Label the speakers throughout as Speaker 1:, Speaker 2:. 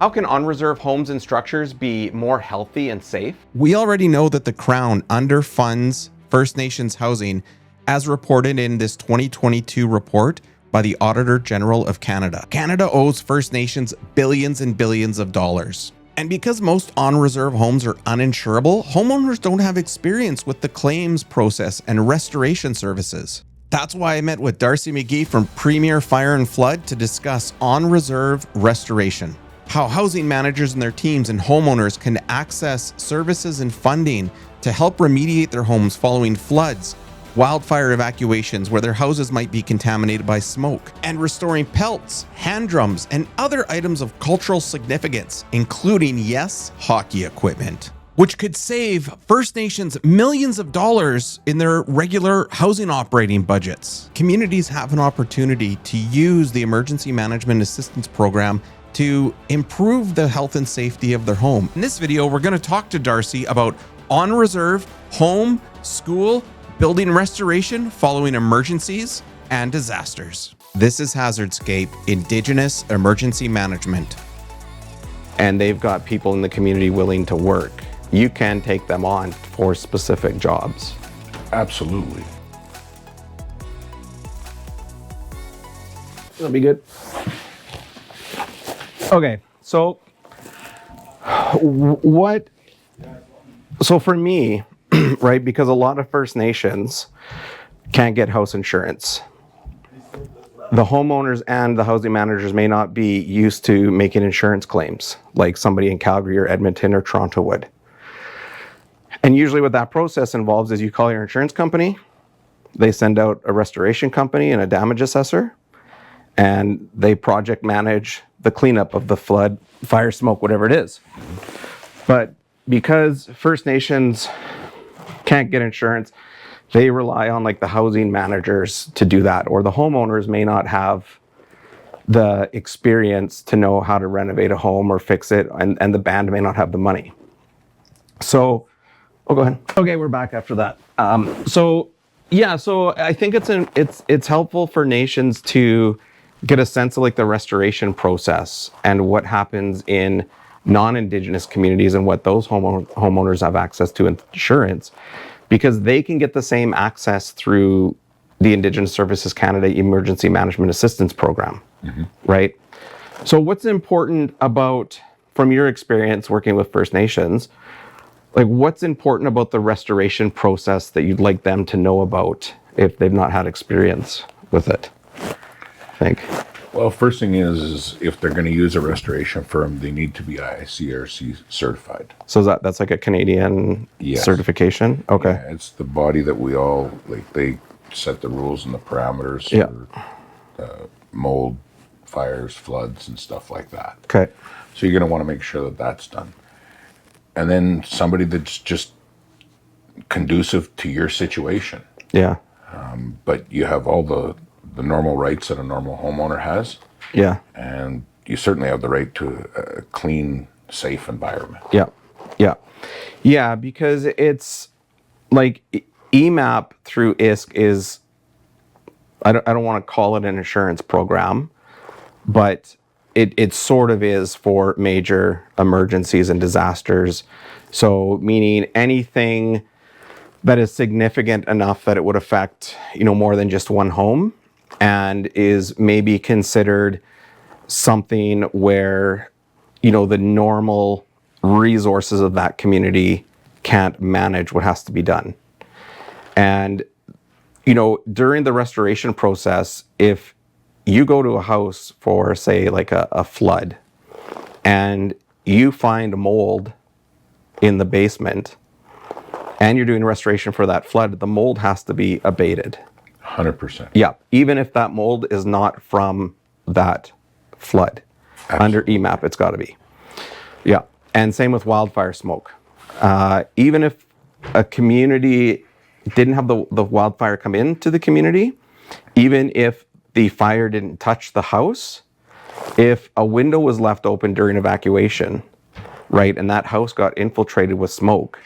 Speaker 1: How can unreserved homes and structures be more healthy and safe?
Speaker 2: We already know that the Crown underfunds First Nations housing, as reported in this 2022 report by the Auditor General of Canada. Canada owes First Nations billions and billions of dollars. And because most on-reserve homes are uninsurable, homeowners don't have experience with the claims process and restoration services. That's why I met with Darcy McGee from Premier Fire and Flood to discuss on-reserve restoration, how housing managers and their teams and homeowners can access services and funding to help remediate their homes following floods, wildfire evacuations where their houses might be contaminated by smoke, and restoring pelts, hand drums, and other items of cultural significance, including, yes, hockey equipment, which could save First Nations millions of dollars in their regular housing operating budgets. Communities have an opportunity to use the Emergency Management Assistance Program to improve the health and safety of their home. In this video, we're going to talk to Darcy about on-reserve home, school, building restoration following emergencies and disasters. This is Hazardscape, Indigenous Emergency Management.
Speaker 1: And they've got people in the community willing to work. You can take them on for specific jobs.
Speaker 3: Absolutely.
Speaker 1: That'll be good. Okay, so for me, right, because a lot of First Nations can't get house insurance. The homeowners and the housing managers may not be used to making insurance claims like somebody in Calgary or Edmonton or Toronto would. And usually what that process involves is you call your insurance company, they send out a restoration company and a damage assessor, and they project manage the cleanup of the flood, fire, smoke, whatever it is. But because First Nations can't get insurance, they rely on like the housing managers to do that, or the homeowners may not have the experience to know how to renovate a home or fix it, and the band may not have the money. So, go ahead. Okay, we're back after that. So I think it's helpful for nations to get a sense of like the restoration process and what happens in non-Indigenous communities and what those homeowners have access to insurance, because they can get the same access through the Indigenous Services Canada Emergency Management Assistance Program, right? So what's important about, from your experience working with First Nations, like what's important about the restoration process that you'd like them to know about if they've not had experience with it, I think?
Speaker 3: Well, first thing is if they're going to use a restoration firm, they need to be ICRC certified.
Speaker 1: So that's like a Canadian certification? Okay.
Speaker 3: Yeah, it's the body that we all, like they set the rules and the parameters for mold, fires, floods, and stuff like that.
Speaker 1: Okay.
Speaker 3: So you're going to want to make sure that that's done. And then somebody that's just conducive to your situation.
Speaker 1: Yeah.
Speaker 3: But you have all the normal rights that a normal homeowner has.
Speaker 1: Yeah.
Speaker 3: And you certainly have the right to a clean, safe environment.
Speaker 1: Yeah. Yeah. Yeah, because it's like EMAP through ISK is, I don't want to call it an insurance program, but it sort of is for major emergencies and disasters. So meaning anything that is significant enough that it would affect, more than just one home, and is maybe considered something where, the normal resources of that community can't manage what has to be done. And, during the restoration process, if you go to a house for, say, like a flood, and you find mold in the basement, and you're doing restoration for that flood, the mold has to be abated.
Speaker 3: 100%.
Speaker 1: Yeah, even if that mold is not from that flood. Absolutely. Under EMAP, it's got to be. Yeah, and same with wildfire smoke. Even if a community didn't have the wildfire come into the community, even if the fire didn't touch the house, if a window was left open during evacuation, right, and that house got infiltrated with smoke,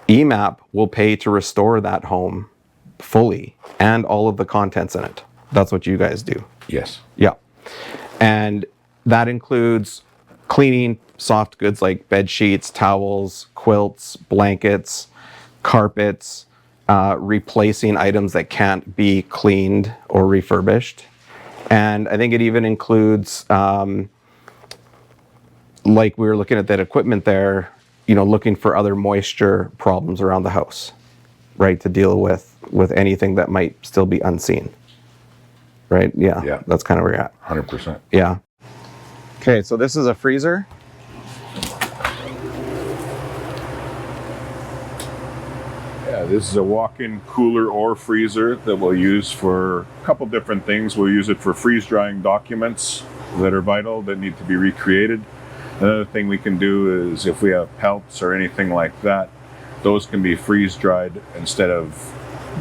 Speaker 1: EMAP will pay to restore that home fully and all of the contents in it. That's what you guys do.
Speaker 3: Yes.
Speaker 1: Yeah. And that includes cleaning soft goods like bed sheets, towels, quilts, blankets, carpets, replacing items that can't be cleaned or refurbished. And I think it even includes, like we were looking at that equipment there, looking for other moisture problems around the house, right, to deal with anything that might still be unseen. Right? Yeah.
Speaker 3: Yeah.
Speaker 1: That's kind of where you're at.
Speaker 3: 100%.
Speaker 1: Yeah. Okay, so this is a freezer.
Speaker 4: Yeah, this is a walk-in cooler or freezer that we'll use for a couple different things. We'll use it for freeze-drying documents that are vital, that need to be recreated. Another thing we can do is if we have pelts or anything like that, those can be freeze-dried instead of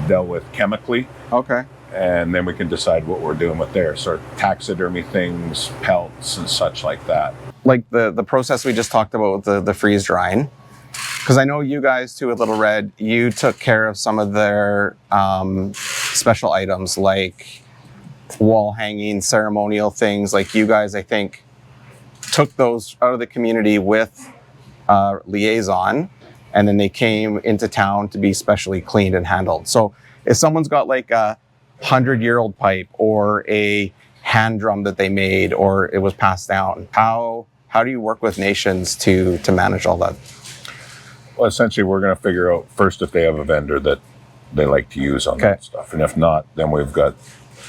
Speaker 4: dealt with chemically.
Speaker 1: Okay.
Speaker 4: And then we can decide what we're doing with there. So taxidermy things, pelts, and such like that.
Speaker 1: Like the process we just talked about with the freeze drying. Because I know you guys too at Little Red, you took care of some of their special items like wall hanging, ceremonial things. Like you guys, I think, took those out of the community with liaison, and then they came into town to be specially cleaned and handled. So if someone's got like a 100-year-old pipe or a hand drum that they made or it was passed down, how do you work with nations to manage all that?
Speaker 4: Well, essentially, we're going to figure out first if they have a vendor that they like to use on that stuff. And if not, then we've got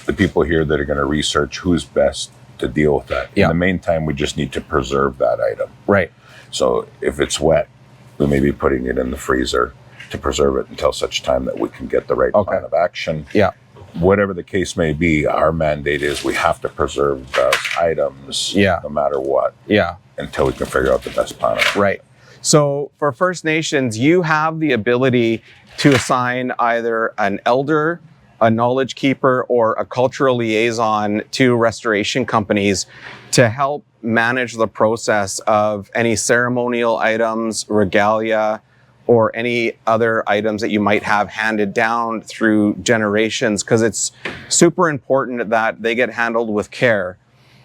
Speaker 4: the people here that are going to research who's best to deal with that.
Speaker 1: Yeah.
Speaker 4: In the meantime, we just need to preserve that item.
Speaker 1: Right.
Speaker 4: So if it's wet, we may be putting it in the freezer to preserve it until such time that we can get the right plan of action.
Speaker 1: Yeah.
Speaker 4: Whatever the case may be, our mandate is we have to preserve those items no matter what.
Speaker 1: Yeah.
Speaker 4: Until we can figure out the best plan of action.
Speaker 1: Right. So for First Nations, you have the ability to assign either an elder, a knowledge keeper, or a cultural liaison to restoration companies to help manage the process of any ceremonial items, regalia, or any other items that you might have handed down through generations, because it's super important that they get handled with care.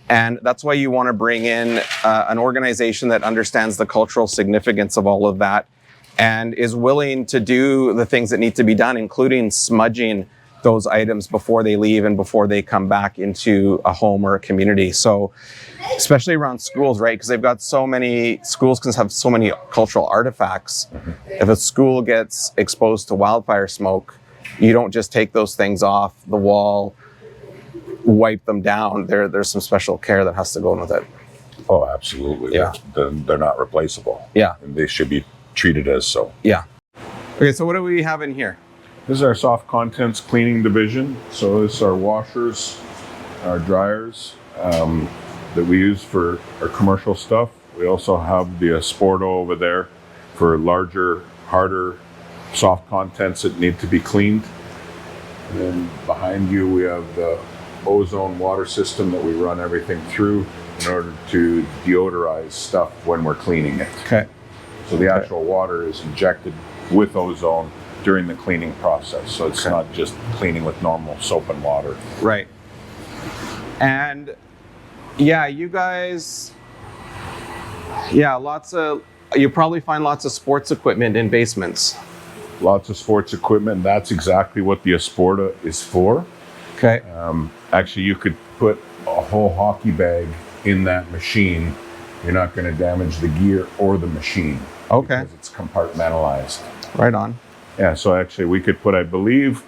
Speaker 1: And that's why you want to bring in an organization that understands the cultural significance of all of that and is willing to do the things that need to be done, including smudging those items before they leave and before they come back into a home or a community. So especially around schools, right? Because they've got schools can have so many cultural artifacts. Mm-hmm. If a school gets exposed to wildfire smoke, you don't just take those things off the wall, wipe them down. There's some special care that has to go in with it.
Speaker 4: Oh, absolutely.
Speaker 1: Yeah.
Speaker 4: They're not replaceable.
Speaker 1: Yeah.
Speaker 4: And they should be treated as so.
Speaker 1: Yeah. Okay, so what do we have in here?
Speaker 4: This is our soft contents cleaning division. So this is our washers, our dryers that we use for our commercial stuff. We also have the Sporto over there for larger, harder, soft contents that need to be cleaned. And then behind you, we have the ozone water system that we run everything through in order to deodorize stuff when we're cleaning it.
Speaker 1: Okay.
Speaker 4: So the actual water is injected with ozone during the cleaning process. So it's not just cleaning with normal soap and water.
Speaker 1: Right. And yeah, you guys, you probably find lots of sports equipment in basements.
Speaker 4: Lots of sports equipment. That's exactly what the Esporta is for.
Speaker 1: Okay.
Speaker 4: Actually, you could put a whole hockey bag in that machine. You're not going to damage the gear or the machine.
Speaker 1: Okay.
Speaker 4: Because it's compartmentalized.
Speaker 1: Right on.
Speaker 4: Yeah, so actually we could put, I believe,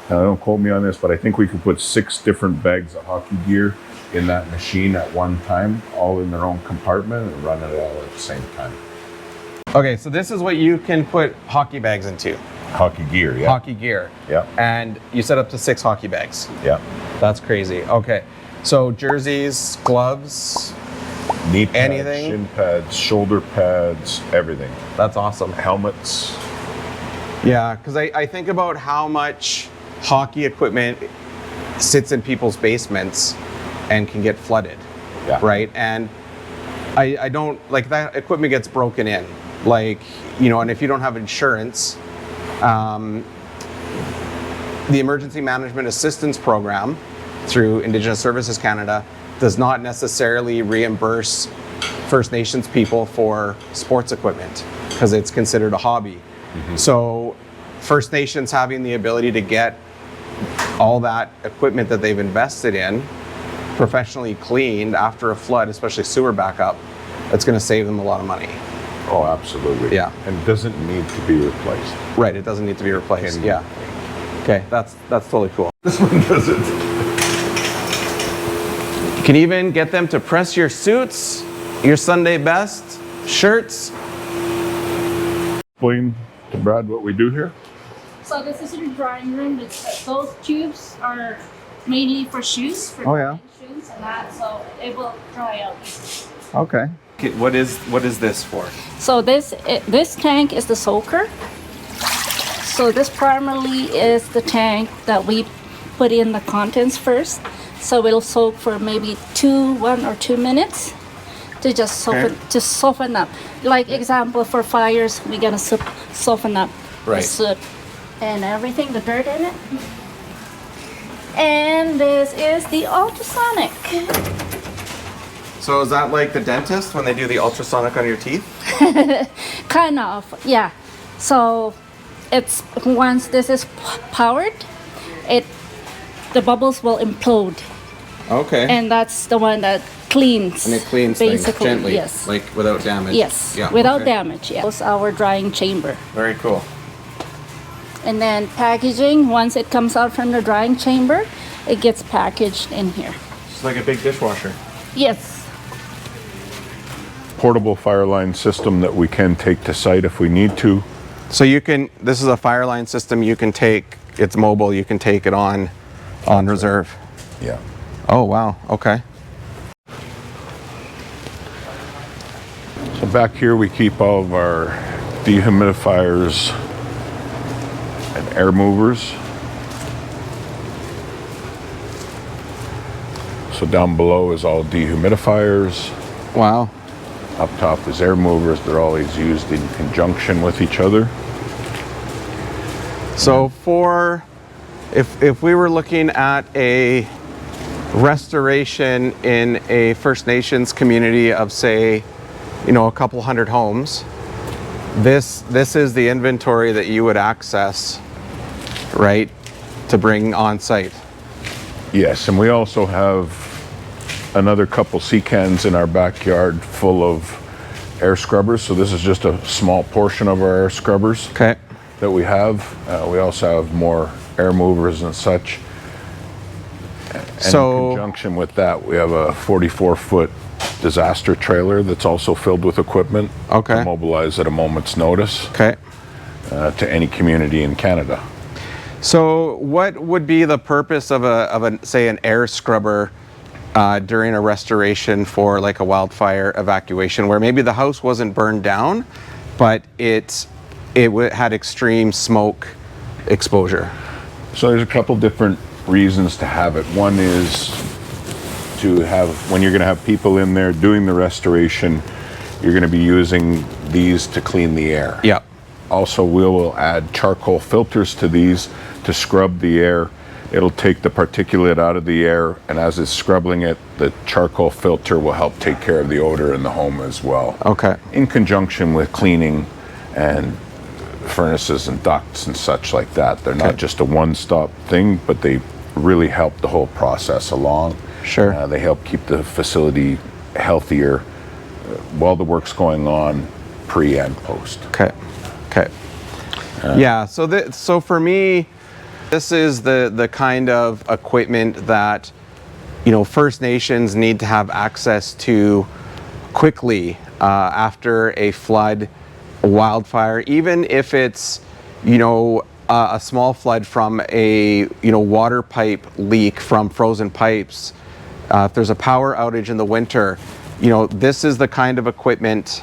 Speaker 4: don't quote me on this, but I think we could put 6 different bags of hockey gear in that machine at one time, all in their own compartment, and run it all at the same time.
Speaker 1: Okay, so this is what you can put hockey bags into.
Speaker 4: Hockey gear, yeah.
Speaker 1: Hockey gear.
Speaker 4: Yeah.
Speaker 1: And you set up to 6 hockey bags.
Speaker 4: Yeah.
Speaker 1: That's crazy. Okay. So jerseys, gloves,
Speaker 4: knee pads,
Speaker 1: anything?
Speaker 4: shin pads, shoulder pads, everything.
Speaker 1: That's awesome.
Speaker 4: Helmets.
Speaker 1: Yeah, because I think about how much hockey equipment sits in people's basements and can get flooded.
Speaker 4: Yeah.
Speaker 1: Right? And I don't, like, that equipment gets broken in. Like, and if you don't have insurance, the Emergency Management Assistance Program through Indigenous Services Canada does not necessarily reimburse First Nations people for sports equipment because it's considered a hobby. So First Nations having the ability to get all that equipment that they've invested in professionally cleaned after a flood, especially sewer backup, it's going to save them a lot of money.
Speaker 3: Oh, absolutely.
Speaker 1: Yeah.
Speaker 3: And it doesn't need to be replaced.
Speaker 1: Right, it doesn't need to be replaced.
Speaker 3: And-
Speaker 1: Yeah. Okay, that's totally cool.
Speaker 3: This one doesn't.
Speaker 1: You can even get them to press your suits, your Sunday best, shirts.
Speaker 4: Explain to Brad what we do here.
Speaker 5: So this is your drying room. Those tubes are mainly for shoes, for
Speaker 1: Oh, yeah.
Speaker 5: drying shoes and that, so it will dry out easily.
Speaker 1: Okay. What is this for?
Speaker 5: So this tank is the soaker. So this primarily is the tank that we put in the contents first. So it'll soak for maybe 1 or 2 minutes to just soften up. Like example for fires, we gotta soften up the
Speaker 1: Right.
Speaker 5: soot and everything, the dirt in it. And this is the ultrasonic.
Speaker 1: So is that like the dentist when they do the ultrasonic on your teeth?
Speaker 5: Kind of, yeah. So it's once this is powered, the bubbles will implode,
Speaker 1: Okay.
Speaker 5: and that's the one that cleans.
Speaker 1: And it cleans
Speaker 5: basically,
Speaker 1: things gently,
Speaker 5: yes.
Speaker 1: like without damage.
Speaker 5: Yes,
Speaker 1: Yeah,
Speaker 5: without
Speaker 1: okay.
Speaker 5: damage. Yeah, it's our drying chamber,
Speaker 1: Very cool.
Speaker 5: and then packaging. Once it comes out from the drying chamber, it gets packaged in here.
Speaker 1: It's like a big dishwasher.
Speaker 5: Yes.
Speaker 4: Portable fire line system that we can take to site if we need to.
Speaker 1: So this is a fire line system you can take, it's mobile, you can take it on reserve.
Speaker 3: Yeah.
Speaker 1: Oh, wow, okay.
Speaker 4: So back here we keep all of our dehumidifiers and air movers. So down below is all dehumidifiers.
Speaker 1: Wow.
Speaker 4: Up top is air movers. They're always used in conjunction with each other.
Speaker 1: So if we were looking at a restoration in a First Nations community of, say, a couple hundred homes, this is the inventory that you would access, right, to bring on site.
Speaker 4: Yes, and we also have another couple sea cans in our backyard full of air scrubbers. So this is just a small portion of our air scrubbers
Speaker 1: Okay.
Speaker 4: that we have. We also have more air movers and such. And
Speaker 1: So-
Speaker 4: in conjunction with that, we have a 44-foot disaster trailer that's also filled with equipment
Speaker 1: Okay.
Speaker 4: to mobilize at a moment's notice
Speaker 1: Okay.
Speaker 4: to any community in Canada.
Speaker 1: So what would be the purpose of say an air scrubber during a restoration for like a wildfire evacuation where maybe the house wasn't burned down, but it had extreme smoke exposure?
Speaker 4: So there's a couple different reasons to have it. One is to have, when you're going to have people in there doing the restoration, you're going to be using these to clean the air.
Speaker 1: Yeah.
Speaker 4: Also, we will add charcoal filters to these to scrub the air. It'll take the particulate out of the air, and as it's scrubbing it, the charcoal filter will help take care of the odor in the home as well.
Speaker 1: Okay.
Speaker 4: In conjunction with cleaning and furnaces and ducts and such like that. They're not
Speaker 1: Okay.
Speaker 4: just a one-stop thing, but they really help the whole process along.
Speaker 1: Sure.
Speaker 4: They help keep the facility healthier while the work's going on, pre and post.
Speaker 1: Okay. Okay. Yeah. So for me, this is the kind of equipment that First Nations need to have access to quickly after a flood, a wildfire, even if it's a small flood from a water pipe leak from frozen pipes. If there's a power outage in the winter, this is the kind of equipment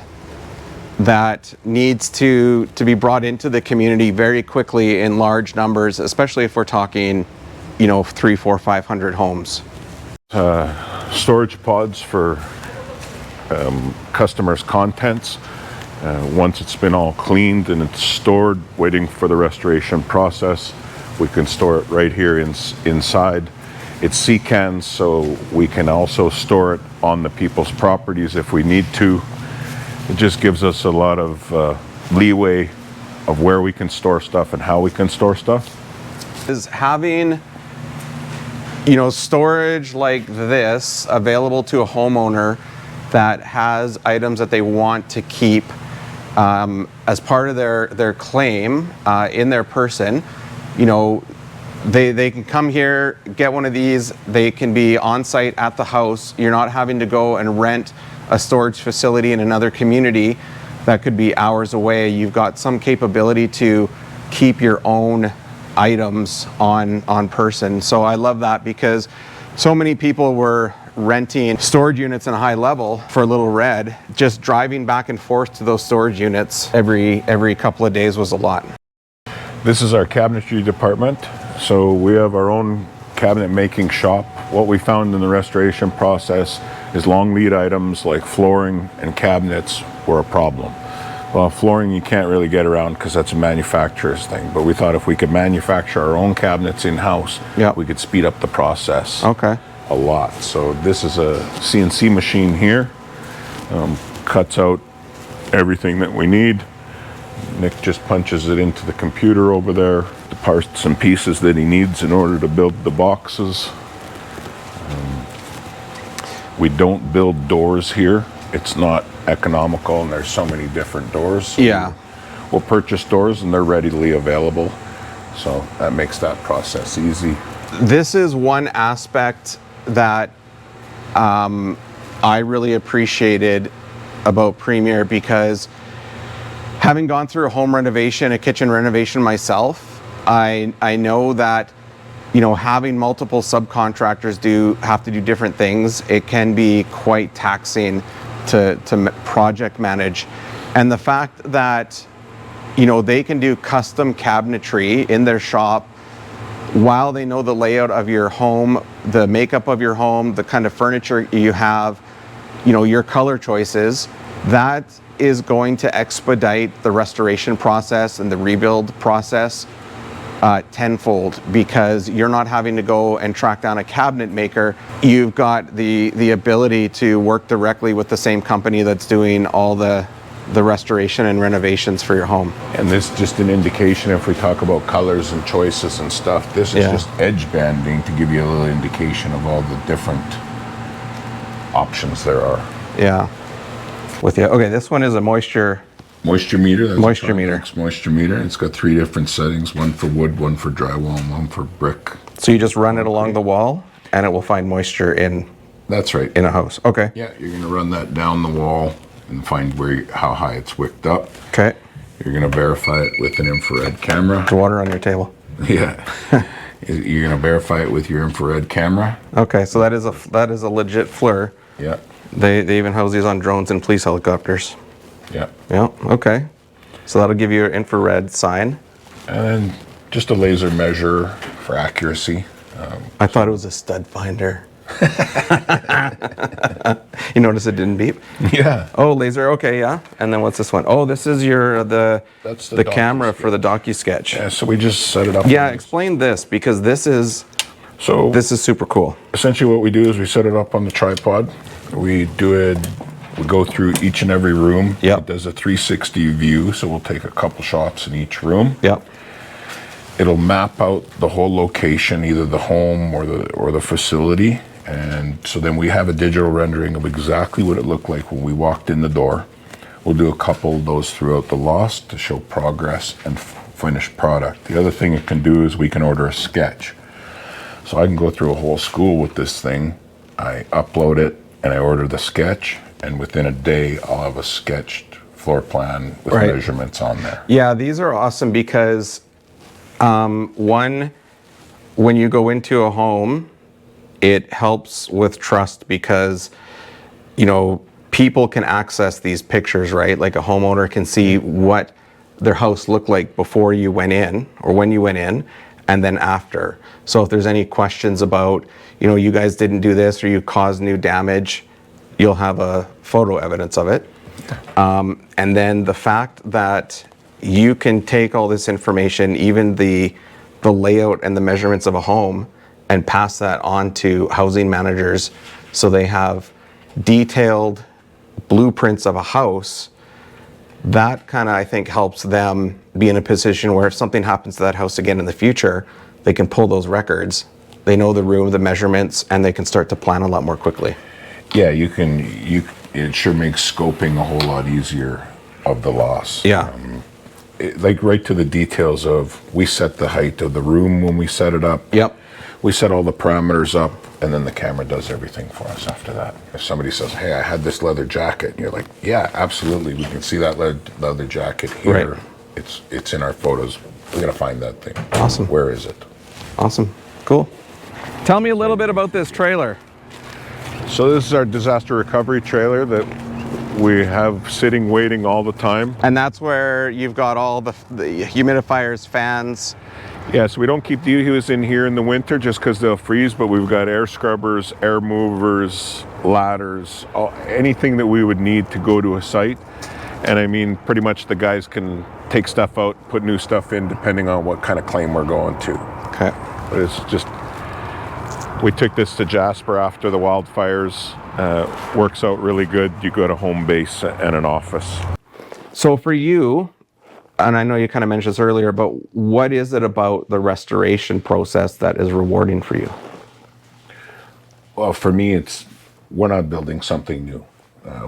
Speaker 1: that needs to be brought into the community very quickly in large numbers, especially if we're talking, 300, 400, 500 homes.
Speaker 4: Storage pods for customers' contents. Once it's been all cleaned and it's stored, waiting for the restoration process, we can store it right here inside. It's secans, so we can also store it on the people's properties if we need to. It just gives us a lot of leeway of where we can store stuff and how we can store stuff.
Speaker 1: Is having, storage like this available to a homeowner that has items that they want to keep as part of their claim in their person, they can come here, get one of these. They can be on site at the house. You're not having to go and rent a storage facility in another community that could be hours away. You've got some capability to keep your own items on person. So I love that, because so many people were renting storage units in a high level for Little Red. Just driving back and forth to those storage units every couple of days was a lot.
Speaker 4: This is our cabinetry department. So we have our own cabinet making shop. What we found in the restoration process is long lead items like flooring and cabinets were a problem. Well, flooring you can't really get around because that's a manufacturer's thing. But we thought if we could manufacture our own cabinets in-house, we could speed up the process a lot. So this is a CNC machine here. Cuts out everything that we need. Nick just punches it into the computer over there, the parts and pieces that he needs in order to build the boxes. We don't build doors here. It's not economical, and there's so many different doors. So we'll purchase doors and they're readily available. So that makes that process easy.
Speaker 1: This is one aspect that I really appreciated about Premier, because having gone through a home renovation, a kitchen renovation myself, I know that having multiple subcontractors have to do different things. It can be quite taxing to project manage, and the fact that they can do custom cabinetry in their shop while they know the layout of your home, the makeup of your home, the kind of furniture you have, your color choices, that is going to expedite the restoration process and the rebuild process tenfold, because you're not having to go and track down a cabinet maker. You've got the ability to work directly with the same company that's doing all the restoration and renovations for your home.
Speaker 4: And this is just an indication, if we talk about colors and choices and stuff, this is just edge banding to give you a little indication of all the different options there are.
Speaker 1: Yeah. With you. Okay, this one is a moisture
Speaker 3: meter. That's
Speaker 1: moisture meter.
Speaker 3: Moisture meter. It's got 3 different settings: one for wood, one for drywall, and one for brick.
Speaker 1: So you just run it along the wall, and it will find moisture in.
Speaker 3: That's right.
Speaker 1: In a house. Okay.
Speaker 3: Yeah, you're gonna run that down the wall and find how high it's wicked up.
Speaker 1: Okay.
Speaker 3: You're gonna verify it with an infrared camera.
Speaker 1: There's water on your table.
Speaker 3: Yeah. You're gonna verify it with your infrared camera.
Speaker 1: Okay, so that is a legit FLIR.
Speaker 3: Yeah.
Speaker 1: They even house these on drones and police helicopters.
Speaker 3: Yeah.
Speaker 1: Yeah. Okay. So that'll give you an infrared sign.
Speaker 3: And then just a laser measure for accuracy.
Speaker 1: I thought it was a stud finder. You notice it didn't beep?
Speaker 3: Yeah.
Speaker 1: Oh, laser. Okay, yeah. And then what's this one? Oh, this is
Speaker 3: That's
Speaker 1: the camera for the docu-sketch.
Speaker 3: Yeah, so we just set it up.
Speaker 1: Yeah, explain this, because this is super cool.
Speaker 3: Essentially what we do is we set it up on the tripod. We go through each and every room.
Speaker 1: Yep.
Speaker 3: It does a 360 view, so we'll take a couple shots in each room.
Speaker 1: Yep.
Speaker 3: It'll map out the whole location, either the home or the facility. And so then we have a digital rendering of exactly what it looked like when we walked in the door. We'll do a couple of those throughout the loft to show progress and finished product. The other thing it can do is we can order a sketch. So I can go through a whole school with this thing. I upload it and I order the sketch, and within a day I'll have a sketched floor plan with measurements on there.
Speaker 1: Yeah, these are awesome because one, when you go into a home, it helps with trust, because people can access these pictures, right? Like a homeowner can see what their house looked like before you went in, or when you went in, and then after. So if there's any questions about, you guys didn't do this or you caused new damage, you'll have a photo evidence of it. And then the fact that you can take all this information, even the layout and the measurements of a home, and pass that on to housing managers so they have detailed blueprints of a house, that kind of, I think, helps them be in a position where if something happens to that house again in the future, they can pull those records. They know the room, the measurements, and they can start to plan a lot more quickly.
Speaker 3: Yeah, it sure makes scoping a whole lot easier of the loss.
Speaker 1: Yeah.
Speaker 3: Like right to the details of, we set the height of the room when we set it up.
Speaker 1: Yep.
Speaker 3: We set all the parameters up, and then the camera does everything for us after that. If somebody says, hey, I had this leather jacket, and you're like, yeah, absolutely, we can see that leather jacket here.
Speaker 1: Right.
Speaker 3: It's in our photos. We're gonna find that thing.
Speaker 1: Awesome.
Speaker 3: Where is it?
Speaker 1: Awesome. Cool. Tell me a little bit about this trailer.
Speaker 4: So this is our disaster recovery trailer that we have sitting waiting all the time.
Speaker 1: And that's where you've got all the humidifiers, fans.
Speaker 4: Yeah, so we don't keep dehues in here in the winter just because they'll freeze, but we've got air scrubbers, air movers, ladders, anything that we would need to go to a site. And I mean, pretty much the guys can take stuff out, put new stuff in, depending on what kind of claim we're going to.
Speaker 1: Okay.
Speaker 4: But it's just, we took this to Jasper after the wildfires. Works out really good. You got a home base and an office.
Speaker 1: So for you, and I know you kind of mentioned this earlier, but what is it about the restoration process that is rewarding for you?
Speaker 3: Well, for me, we're not building something new.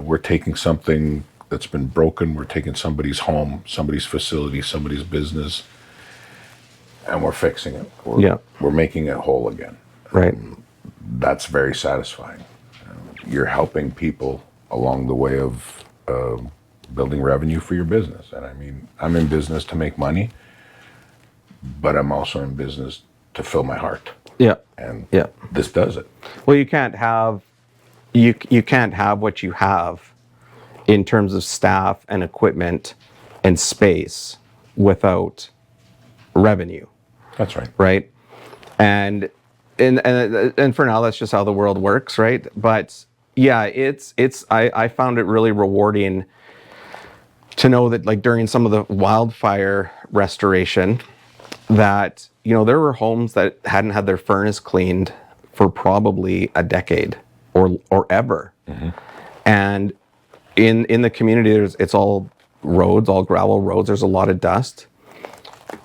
Speaker 3: We're taking something that's been broken. We're taking somebody's home, somebody's facility, somebody's business, and we're fixing it. We're making it whole again.
Speaker 1: Right.
Speaker 3: That's very satisfying. You're helping people along the way of building revenue for your business. And I mean, I'm in business to make money, but I'm also in business to fill my heart.
Speaker 1: Yeah.
Speaker 3: And
Speaker 1: yeah.
Speaker 3: This does it.
Speaker 1: Well, you can't have what you have in terms of staff and equipment and space without revenue.
Speaker 3: That's right.
Speaker 1: Right. And for now, that's just how the world works, right? But yeah, I found it really rewarding to know that, like, during some of the wildfire restoration, that, you know, there were homes that hadn't had their furnace cleaned for probably a decade or ever. Mm-hmm. And in the community, it's all roads, all gravel roads. There's a lot of dust.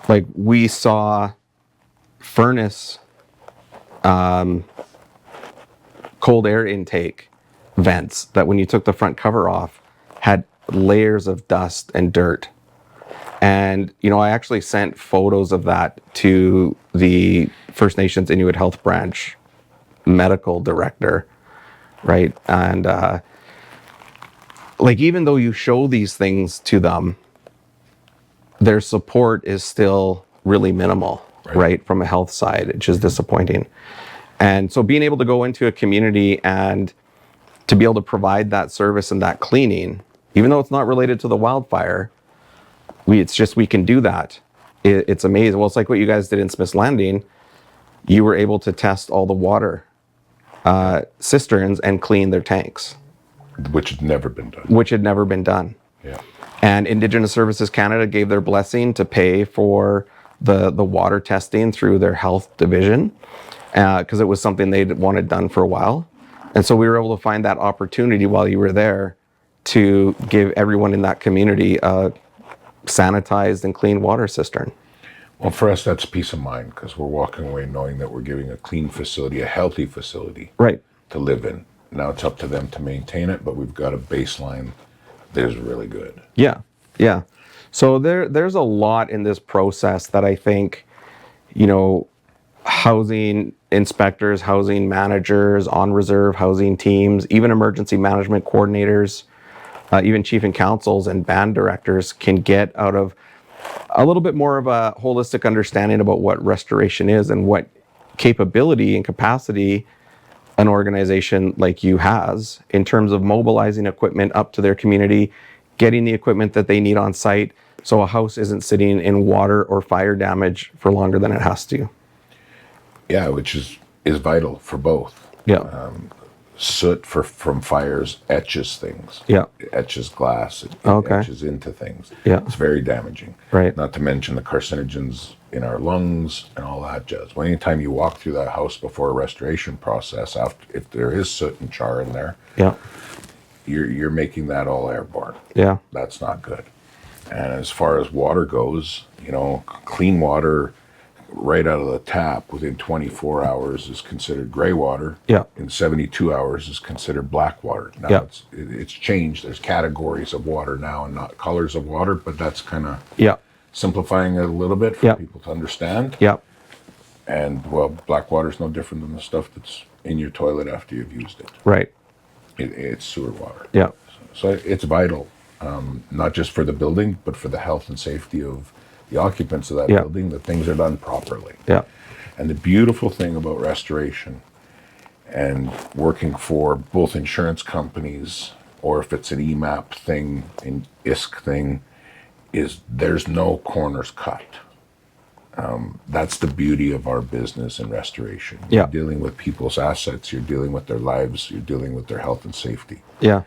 Speaker 1: Like, we saw furnace cold air intake vents that, when you took the front cover off, had layers of dust and dirt. And, you know, I actually sent photos of that to the First Nations Inuit Health Branch medical director, right? And like, even though you show these things to them, their support is still really minimal, right? From a health side, which is disappointing. And so being able to go into a community and to be able to provide that service and that cleaning, even though it's not related to the wildfire, we can do that. It's amazing. Well, it's like what you guys did in Smith's Landing. You were able to test all the water cisterns and clean their tanks.
Speaker 3: Which had never been done. Yeah.
Speaker 1: And Indigenous Services Canada gave their blessing to pay for the water testing through their health division, because it was something they'd wanted done for a while. And so we were able to find that opportunity while you were there to give everyone in that community a sanitized and clean water cistern.
Speaker 3: Well, for us, that's peace of mind, because we're walking away knowing that we're giving a clean facility, a healthy facility,
Speaker 1: right,
Speaker 3: to live in. Now it's up to them to maintain it, but we've got a baseline that is really good.
Speaker 1: Yeah, yeah. So there's a lot in this process that I think, you know, housing inspectors, housing managers, on reserve housing teams, even emergency management coordinators, even chief and councils and band directors can get out of a little bit more of a holistic understanding about what restoration is and what capability and capacity an organization like you has in terms of mobilizing equipment up to their community, getting the equipment that they need on site, so a house isn't sitting in water or fire damage for longer than it has to.
Speaker 3: Yeah, which is vital for both.
Speaker 1: Yeah.
Speaker 3: soot from fires etches things.
Speaker 1: Yeah.
Speaker 3: It etches glass. It
Speaker 1: Okay.
Speaker 3: etches into things.
Speaker 1: Yeah.
Speaker 3: It's very damaging.
Speaker 1: Right.
Speaker 3: Not to mention the carcinogens in our lungs and all that jazz. Well, anytime you walk through that house before a restoration process, if there is soot and char in there,
Speaker 1: Yeah.
Speaker 3: you're making that all airborne.
Speaker 1: Yeah.
Speaker 3: That's not good. And as far as water goes, clean water right out of the tap within 24 hours is considered gray water.
Speaker 1: Yeah.
Speaker 3: In 72 hours is considered black water. Now
Speaker 1: Yeah.
Speaker 3: it's changed. There's categories of water now and not colors of water, but that's kind of
Speaker 1: Yeah.
Speaker 3: simplifying it a little bit for
Speaker 1: Yeah.
Speaker 3: people to understand.
Speaker 1: Yeah.
Speaker 3: And well, black water is no different than the stuff that's in your toilet after you've used it.
Speaker 1: Right.
Speaker 3: It's sewer water.
Speaker 1: Yeah.
Speaker 3: So it's vital, not just for the building, but for the health and safety of the occupants of that
Speaker 1: Yeah.
Speaker 3: building, that things are done properly.
Speaker 1: Yeah.
Speaker 3: And the beautiful thing about restoration and working for both insurance companies, or if it's an EMAP thing, an ISK thing, is there's no corners cut. That's the beauty of our business in restoration.
Speaker 1: Yeah.
Speaker 3: You're dealing with people's assets, you're dealing with their lives, you're dealing with their health and safety.
Speaker 1: Yeah.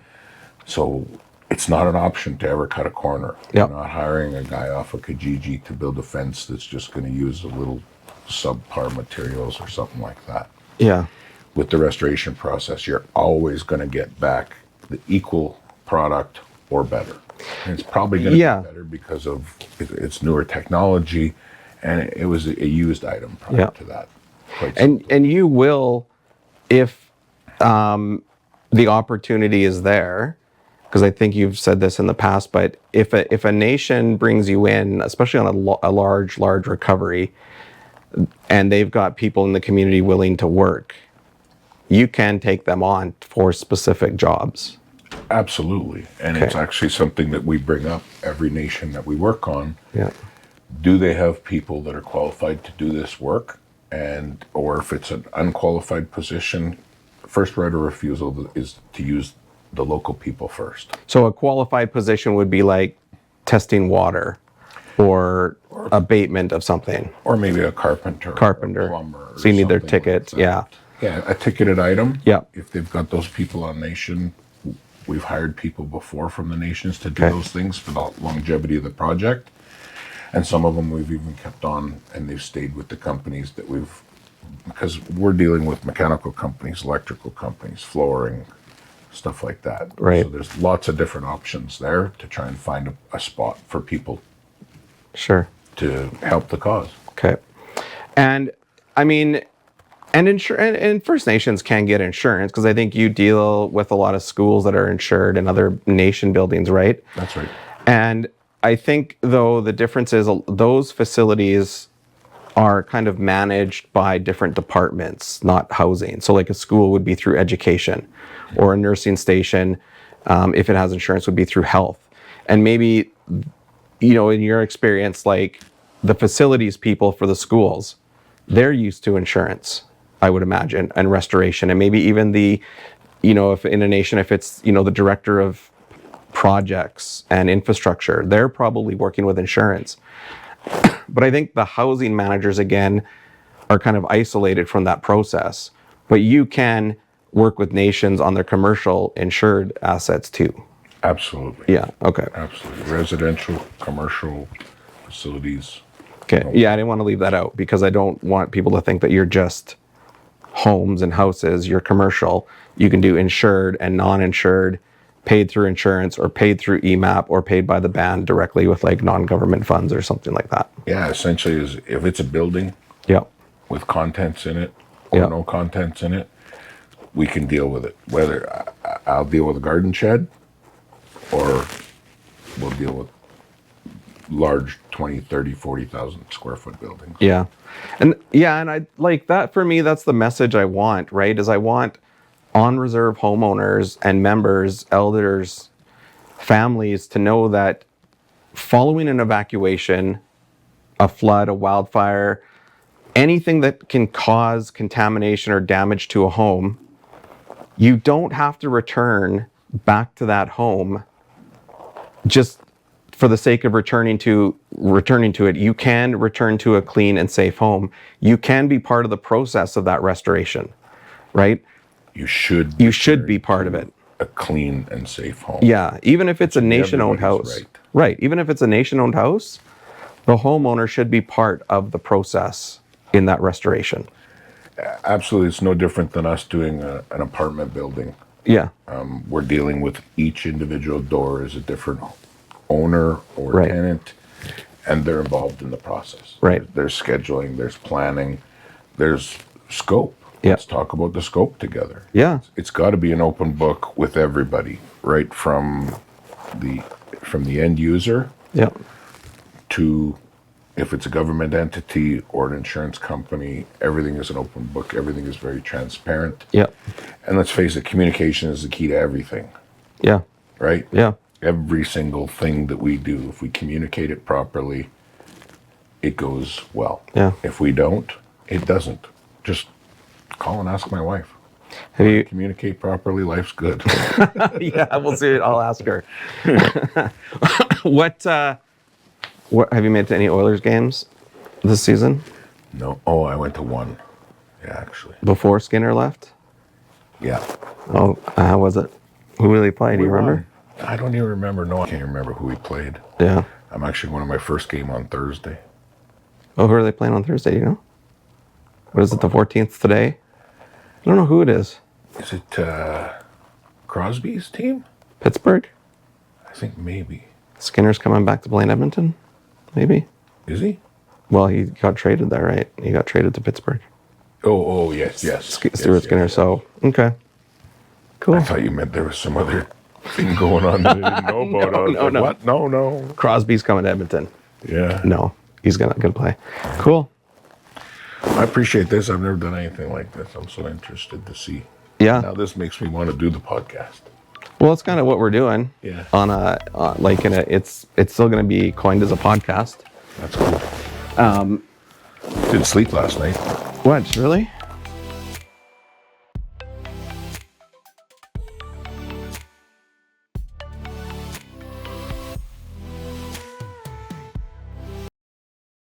Speaker 3: So it's not an option to ever cut a corner.
Speaker 1: Yeah.
Speaker 3: You're not hiring a guy off of Kijiji to build a fence that's just going to use a little subpar materials or something like that.
Speaker 1: Yeah.
Speaker 3: With the restoration process, you're always going to get back the equal product or better. And it's probably going to
Speaker 1: Yeah.
Speaker 3: be better because of its newer technology, and it was a used item prior
Speaker 1: Yeah.
Speaker 3: to that. Quite
Speaker 1: And you will, if the opportunity is there, because I think you've said this in the past, but if a nation brings you in, especially on a large recovery, and they've got people in the community willing to work, you can take them on for specific jobs.
Speaker 3: Absolutely. And it's actually something that we bring up every nation that we work on.
Speaker 1: Yeah.
Speaker 3: Do they have people that are qualified to do this work? And or if it's an unqualified position, first right of refusal is to use the local people first.
Speaker 1: So a qualified position would be like testing water or abatement of something.
Speaker 3: Or maybe a carpenter.
Speaker 1: Carpenter.
Speaker 3: Or a plumber. Or
Speaker 1: So you need their
Speaker 3: something like
Speaker 1: tickets,
Speaker 3: that.
Speaker 1: yeah.
Speaker 3: Yeah, a ticketed item.
Speaker 1: Yeah.
Speaker 3: If they've got those people on nation, we've hired people before from the nations to do
Speaker 1: Okay.
Speaker 3: those things for the longevity of the project. And some of them we've even kept on, and they've stayed with the companies that because we're dealing with mechanical companies, electrical companies, flooring, stuff like that.
Speaker 1: Right.
Speaker 3: So there's lots of different options there to try and find a spot for people
Speaker 1: Sure.
Speaker 3: to help the cause.
Speaker 1: Okay. And I mean, and First Nations can get insurance, because I think you deal with a lot of schools that are insured and other nation buildings, right?
Speaker 3: That's right.
Speaker 1: And I think, though, the difference is those facilities are kind of managed by different departments, not housing. So like a school would be through education, or a nursing station, if it has insurance, would be through health. And maybe, in your experience, like the facilities people for the schools, they're used to insurance, I would imagine, and restoration. And maybe even if in a nation, if it's, the director of projects and infrastructure, they're probably working with insurance. But I think the housing managers, again, are kind of isolated from that process. But you can work with nations on their commercial insured assets too.
Speaker 3: Absolutely.
Speaker 1: Yeah, okay.
Speaker 3: Absolutely. Residential, commercial facilities.
Speaker 1: Okay, yeah, I didn't want to leave that out, because I don't want people to think that you're just homes and houses. You're commercial. You can do insured and non-insured, paid through insurance, or paid through EMAP, or paid by the band directly with like non-government funds or something like that.
Speaker 3: Yeah, essentially is if it's a building
Speaker 1: Yeah,
Speaker 3: with contents in it or
Speaker 1: Yeah.
Speaker 3: no contents in it, we can deal with it. Whether I'll deal with a garden shed, or we'll deal with large 20, 30, 40,000 square foot buildings.
Speaker 1: yeah. And I like that. For me, that's the message I want, right? Is I want on reserve homeowners and members, elders, families to know that following an evacuation, a flood, a wildfire, anything that can cause contamination or damage to a home, you don't have to return back to that home just for the sake of returning to it. You can return to a clean and safe home. You can be part of the process of that restoration, right?
Speaker 3: you should
Speaker 1: be part of it.
Speaker 3: a clean and safe home.
Speaker 1: Yeah, even if it's a nation-owned
Speaker 3: everybody's
Speaker 1: house.
Speaker 3: right.
Speaker 1: Right, even if it's a nation-owned house, the homeowner should be part of the process in that restoration.
Speaker 3: Absolutely, it's no different than us doing an apartment building.
Speaker 1: Yeah,
Speaker 3: We're dealing with each individual door as a different owner or
Speaker 1: Right.
Speaker 3: tenant, and they're involved in the process.
Speaker 1: Right.
Speaker 3: There's scheduling, there's planning, there's scope.
Speaker 1: Yeah.
Speaker 3: Let's talk about the scope together.
Speaker 1: yeah,
Speaker 3: It's got to be an open book with everybody, right from the end user
Speaker 1: yeah,
Speaker 3: to if it's a government entity or an insurance company, everything is an open book. Everything is very transparent.
Speaker 1: yeah,
Speaker 3: And let's face it, communication is the key to everything,
Speaker 1: yeah,
Speaker 3: right?
Speaker 1: yeah,
Speaker 3: Every single thing that we do, if we communicate it properly, it goes well.
Speaker 1: Yeah.
Speaker 3: If we don't, it doesn't. Just call and ask my wife.
Speaker 1: Have you?
Speaker 3: Communicate properly, life's good.
Speaker 1: Yeah, we'll see. I'll ask her. What have you made it to any Oilers games this season
Speaker 3: No. Oh, I went to one. Yeah, actually.
Speaker 1: before Skinner left?
Speaker 3: Yeah.
Speaker 1: Oh, how was it? Who really played? Do you remember?
Speaker 3: I don't even remember. No, I can't remember who we played.
Speaker 1: Yeah.
Speaker 3: I'm actually going to my first game on Thursday.
Speaker 1: Oh, who are they playing on Thursday? Do you know? What is it? The 14th today? I don't know who it is.
Speaker 3: Is it Crosby's team?
Speaker 1: Pittsburgh?
Speaker 3: I think maybe.
Speaker 1: Skinner's coming back to play in Edmonton? Maybe.
Speaker 3: Is he?
Speaker 1: Well, he got traded there, right? He got traded to Pittsburgh.
Speaker 3: Oh, yes, yes.
Speaker 1: Stuart Skinner.
Speaker 3: yes.
Speaker 1: So, okay. Cool.
Speaker 3: I thought you meant there was some other thing going on that I didn't know about. I was like,
Speaker 1: no.
Speaker 3: What? No.
Speaker 1: Crosby's coming to Edmonton.
Speaker 3: Yeah.
Speaker 1: No, he's gonna play. Cool.
Speaker 3: I appreciate this. I've never done anything like this. I'm so interested to see.
Speaker 1: Yeah.
Speaker 3: Now this makes me want to do the podcast.
Speaker 1: Well, it's kind of what we're doing.
Speaker 3: Yeah.
Speaker 1: On a like in a, it's still gonna be coined as a podcast.
Speaker 3: That's cool. Didn't sleep last night.
Speaker 1: What? Really?